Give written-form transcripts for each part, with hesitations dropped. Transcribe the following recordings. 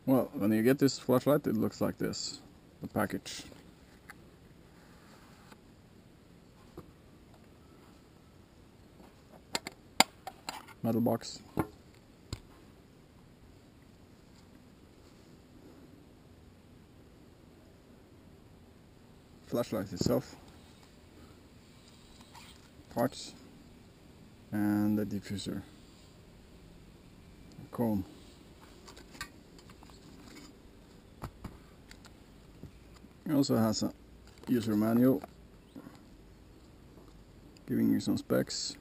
Well, when you get this flashlight, it looks like this, the package. Metal box. Flashlight itself. Parts. And the diffuser. A cone. It also has a user manual giving you some specs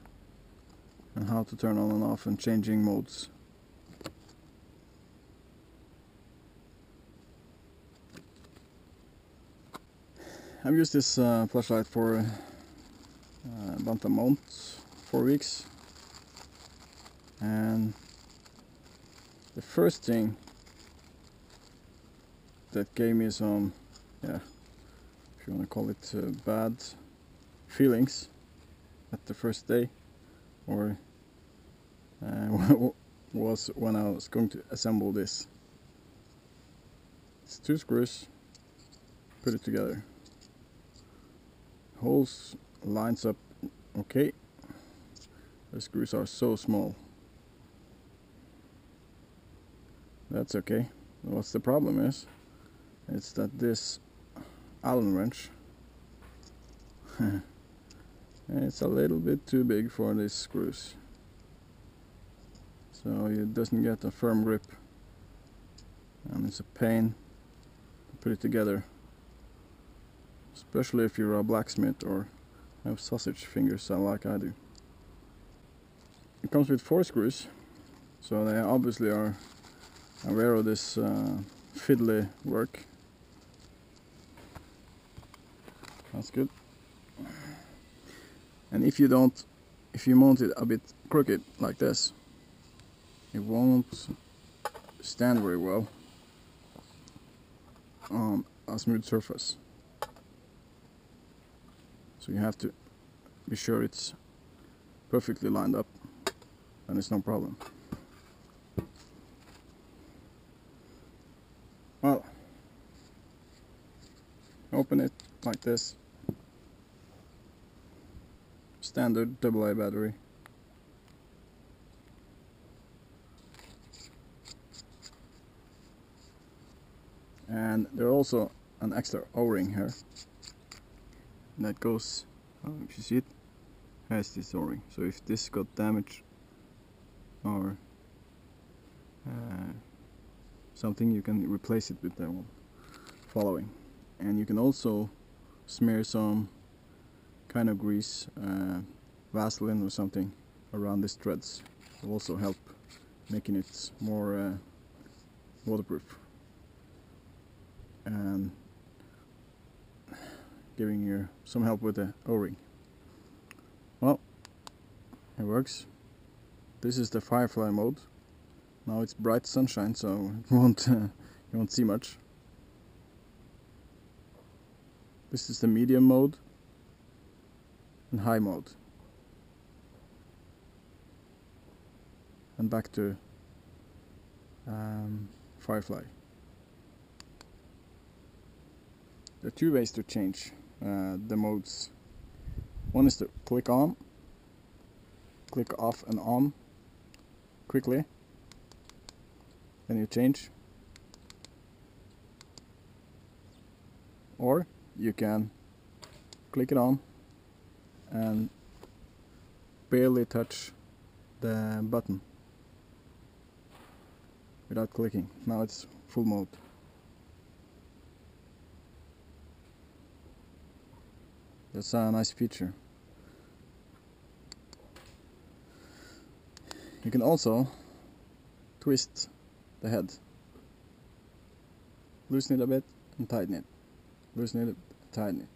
and how to turn on and off and changing modes. I've used this flashlight for about a month, 4 weeks, and the first thing that gave me some, yeah, if you want to call it bad feelings at the first day, or was when I was going to assemble this. It's 2 screws, put it together. Holes lines up okay. The screws are so small. That's okay. What's the problem is, it's that this Allen wrench it's a little bit too big for these screws, so it doesn't get a firm grip, and it's a pain to put it together, especially if you're a blacksmith or have sausage fingers like I do. It comes with 4 screws, so they obviously are aware of this fiddly work. That's good. And if you mount it a bit crooked like this, it won't stand very well on a smooth surface. So you have to be sure it's perfectly lined up, and it's no problem. Well, open it like this. Standard AA battery. And there's also an extra O-ring here that goes, if you see it, has this O-ring. So if this got damaged or something, you can replace it with that one following. And you can also smear some kind of grease, Vaseline or something around these threads. It will also help making it more waterproof and giving you some help with the O-ring. Well, it works. This is the Firefly mode. Now it's bright sunshine, so it won't you won't see much. This is the medium mode and high mode. And back to Firefly. There are 2 ways to change the modes. One is to click on, click off and on quickly, then you change. Or you can click it on and barely touch the button without clicking. Now it's full mode. That's a nice feature. You can also twist the head. Loosen it a bit and tighten it. Loosen it, tighten it.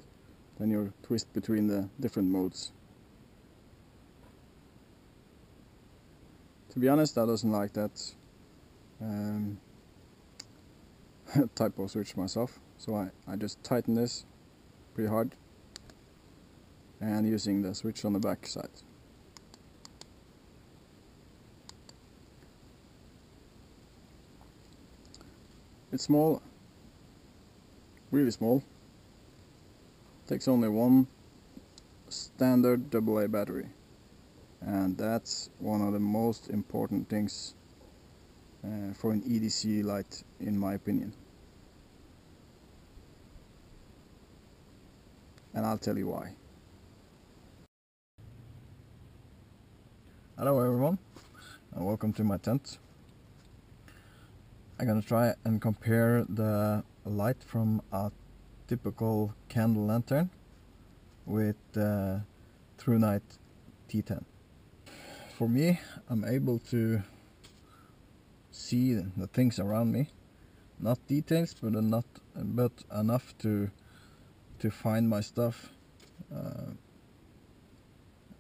Then you twist between the different modes. To be honest, I doesn't like that. type of switch myself, so I just tighten this pretty hard and using the switch on the back side. It's small, really small. Takes only one standard AA battery, and that's one of the most important things for an EDC light, in my opinion. And I'll tell you why. Hello everyone, and welcome to my tent. I'm gonna try and compare the light from a typical candle lantern with the Thrunite T10. For me, I'm able to see the things around me, not details, but enough to find my stuff,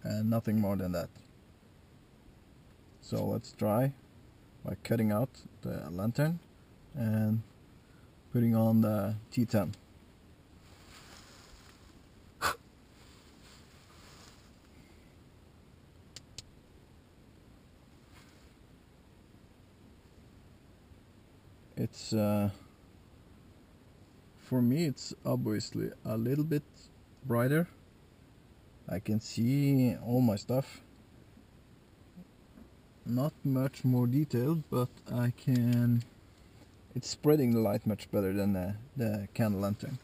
and nothing more than that. So let's try by cutting out the lantern and putting on the T10. It's for me it's obviously a little bit brighter. I can see all my stuff. Not much more detailed, but it's spreading the light much better than the candle lantern.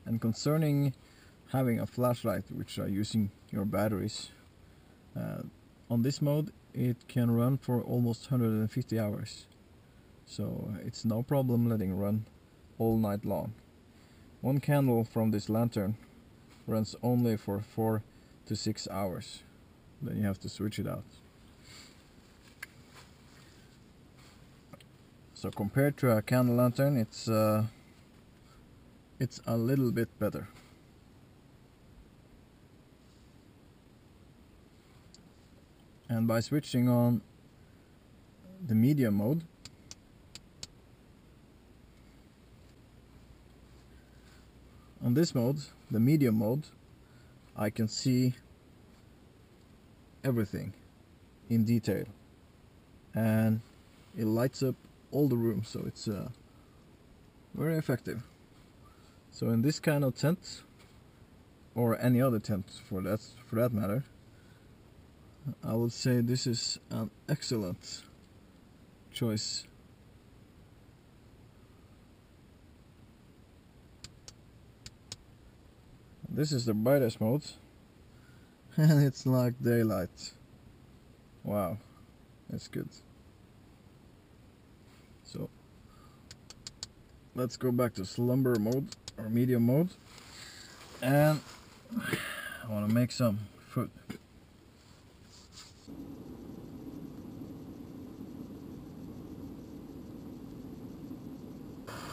And concerning having a flashlight which are using your batteries, on this mode it can run for almost 150 hours. So it's no problem letting it run all night long. One candle from this lantern runs only for 4 to 6 hours. Then you have to switch it out. So compared to a candle lantern, it's a little bit better. And by switching on the medium mode, on this mode, the medium mode, I can see everything in detail, and it lights up all the rooms, so it's very effective. So in this kind of tent, or any other tent for that matter, I would say this is an excellent choice. This is the brightest mode, and it's like daylight. Wow, that's good. So let's go back to slumber mode or medium mode, and I want to make some food.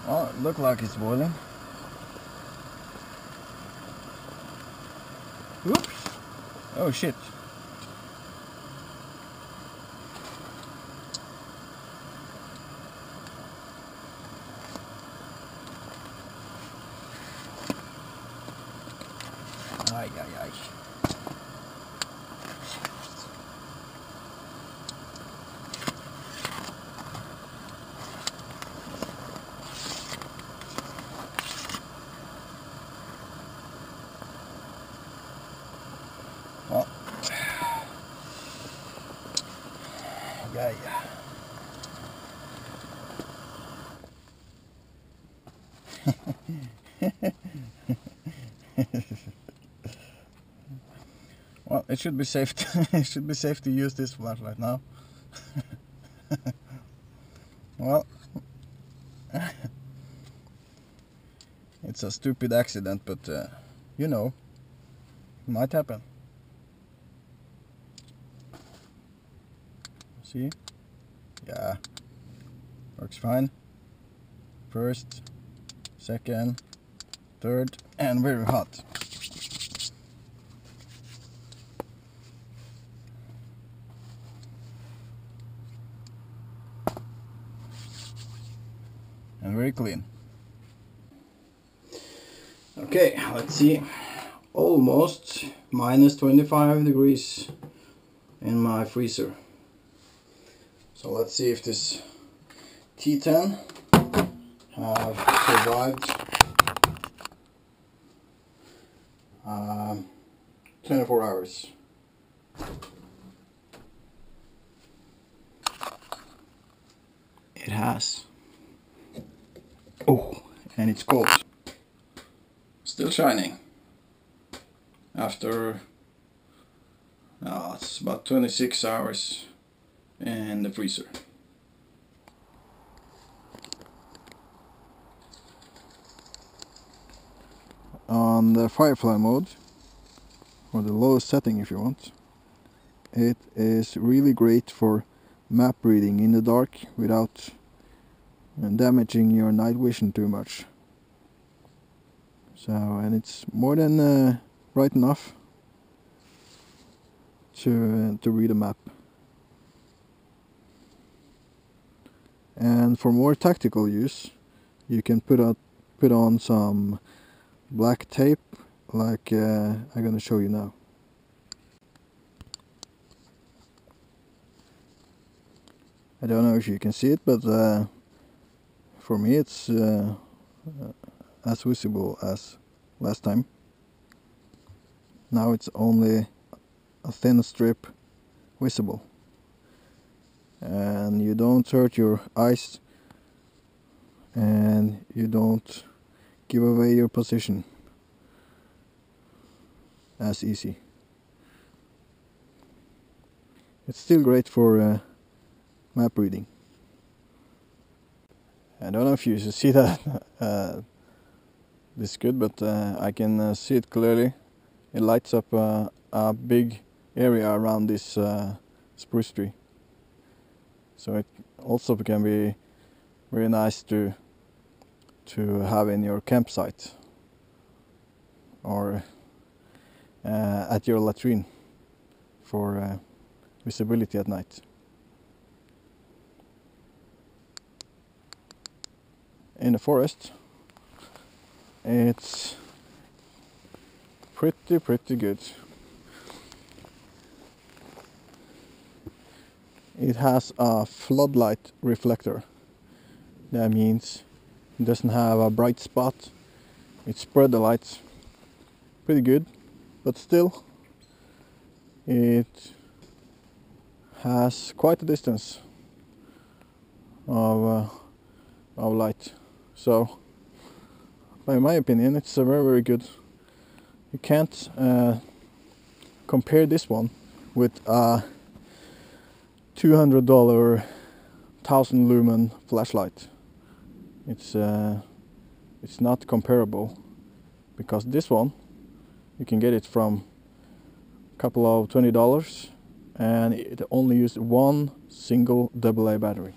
Well, it looks like it's boiling. Oops! Oh shit! Ay, ay, ay. Well, yeah. Well, it should be safe. It should be safe to use this flashlight now. Well, it's a stupid accident, but you know, it might happen. See? Yeah, works fine. First, second, third, and very hot. and very clean. Okay, let's see. Almost minus 25 degrees in my freezer. So let's see if this T10 have survived 24 hours. It has. Oh, and it's cold. Still shining. After it's about 26 hours in the freezer. On the Firefly mode, or the lowest setting if you want, it is really great for map reading in the dark without damaging your night vision too much. So, and it's more than bright enough to read a map. And for more tactical use, you can put on some black tape, like I'm gonna show you now. I don't know if you can see it, but for me it's as visible as last time. Now it's only a thin strip visible, and you don't hurt your eyes, and you don't give away your position as easy. It's still great for map reading. I don't know if you should see that this good, but I can see it clearly. It lights up a big area around this spruce tree. So it also can be very nice to have in your campsite, or at your latrine for visibility at night. In the forest, it's pretty good. It has a floodlight reflector. That means it doesn't have a bright spot. It spread the light pretty good, but still it has quite a distance of light. So, by my opinion, it's very good. You can't compare this one with a $200 1000 lumen flashlight. It's not comparable, because this one you can get it from a couple of $20, and it only uses one single AA battery.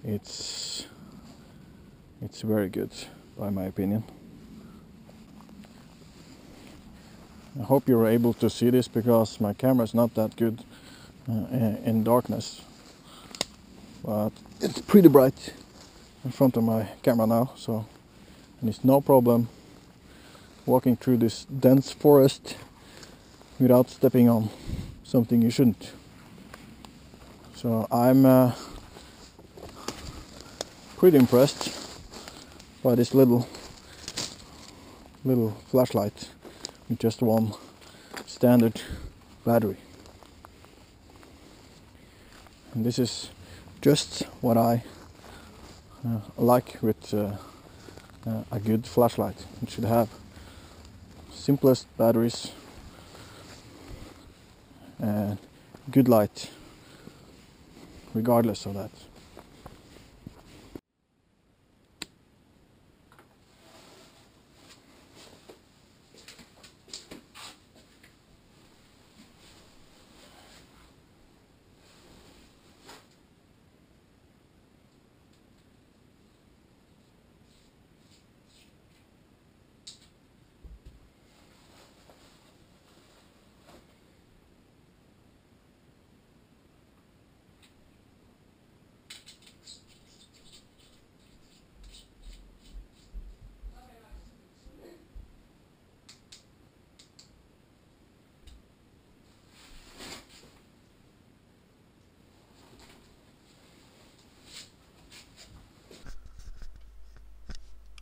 It's very good, by my opinion. I hope you're able to see this, because my camera is not that good in darkness, but it's pretty bright in front of my camera now, so, and it's no problem walking through this dense forest without stepping on something you shouldn't. So I'm pretty impressed by this little flashlight with just one standard battery. And this is just what I like with a good flashlight. It should have simplest batteries and good light regardless of that.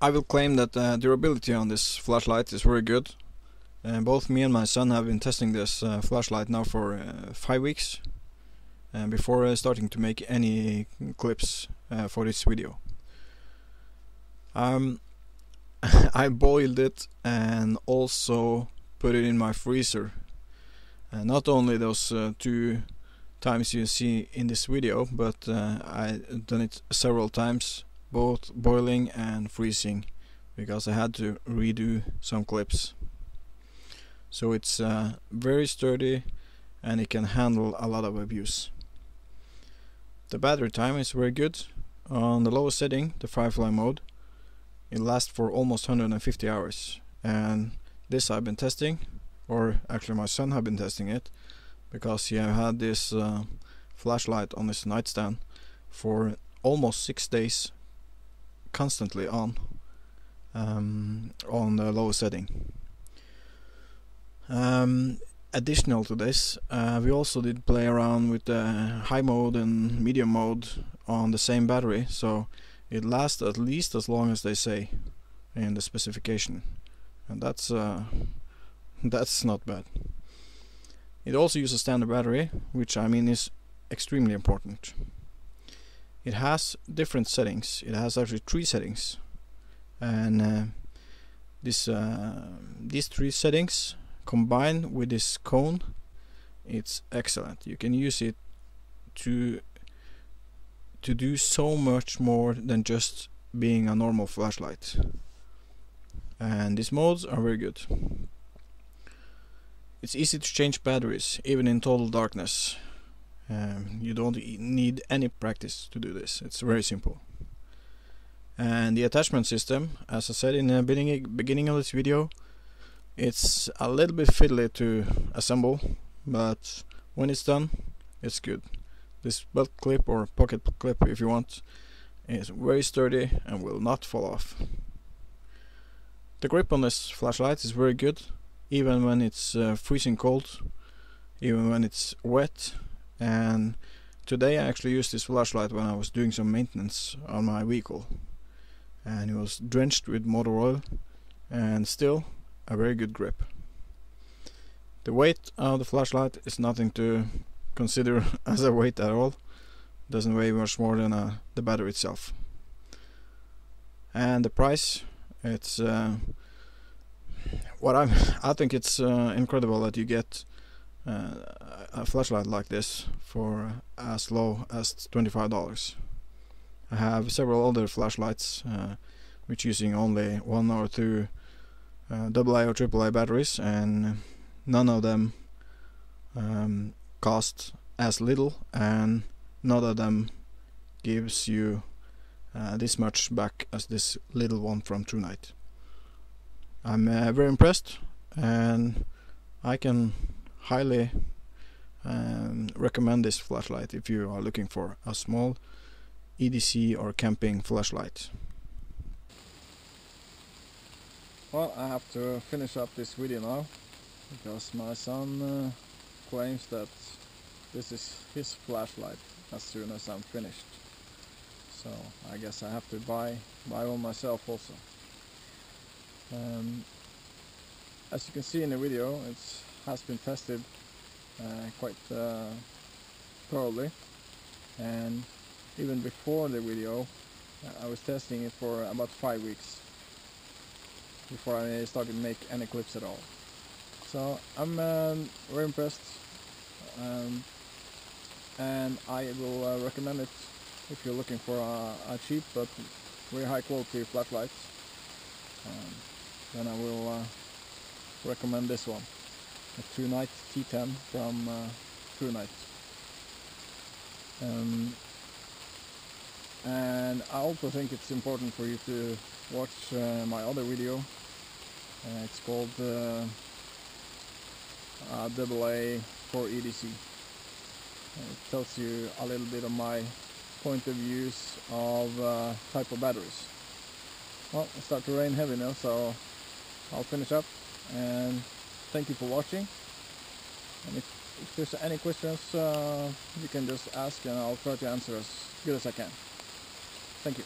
I will claim that the durability on this flashlight is very good. Both me and my son have been testing this flashlight now for 5 weeks before starting to make any clips for this video. I boiled it and also put it in my freezer. Not only those 2 times you see in this video, but I've done it several times, both boiling and freezing, because I had to redo some clips. So it's very sturdy and it can handle a lot of abuse. The battery time is very good. On the lowest setting, the Firefly Mode, it lasts for almost 150 hours. And this I've been testing, or actually my son have been testing it, because he had this flashlight on his nightstand for almost 6 days, constantly on the lowest setting. Additional to this, we also did play around with the high mode and medium mode on the same battery, so it lasts at least as long as they say in the specification, and that's not bad. It also uses standard battery, which I mean is extremely important. It has different settings. It has actually 3 settings, and these 3 settings combined with this cone, it's excellent. You can use it to do so much more than just being a normal flashlight, and these modes are very good. It's easy to change batteries even in total darkness. You don't need any practice to do this. It's very simple. And the attachment system, as I said in the beginning of this video, it's a little bit fiddly to assemble, but when it's done, it's good. This belt clip, or pocket clip if you want, is very sturdy and will not fall off. The grip on this flashlight is very good, even when it's freezing cold, even when it's wet. And today I actually used this flashlight when I was doing some maintenance on my vehicle, and it was drenched with motor oil, and still a very good grip. The weight of the flashlight is nothing to consider as a weight at all. It doesn't weigh much more than the battery itself. And the price, it's I think it's incredible that you get a flashlight like this for as low as $25. I have several other flashlights which using only 1 or 2 AA or AAA batteries, and none of them cost as little, and none of them gives you this much back as this little one from Thrunite. I'm very impressed, and I can highly recommend this flashlight if you are looking for a small EDC or camping flashlight. Well, I have to finish up this video now, because my son claims that this is his flashlight as soon as I'm finished. So I guess I have to buy one myself also. As you can see in the video, it has been tested quite thoroughly, and even before the video I was testing it for about 5 weeks before I started to make any clips at all. So I'm very impressed, and I will recommend it if you're looking for a cheap but very high quality flashlight. Then I will recommend this one, the Thrunite T10 from Thrunite. And I also think it's important for you to watch my other video. It's called AA for EDC. It tells you a little bit of my point of views of type of batteries. Well, it's starting to rain heavy now, so I'll finish up, and thank you for watching. And if there's any questions, you can just ask and I'll try to answer as good as I can. Thank you.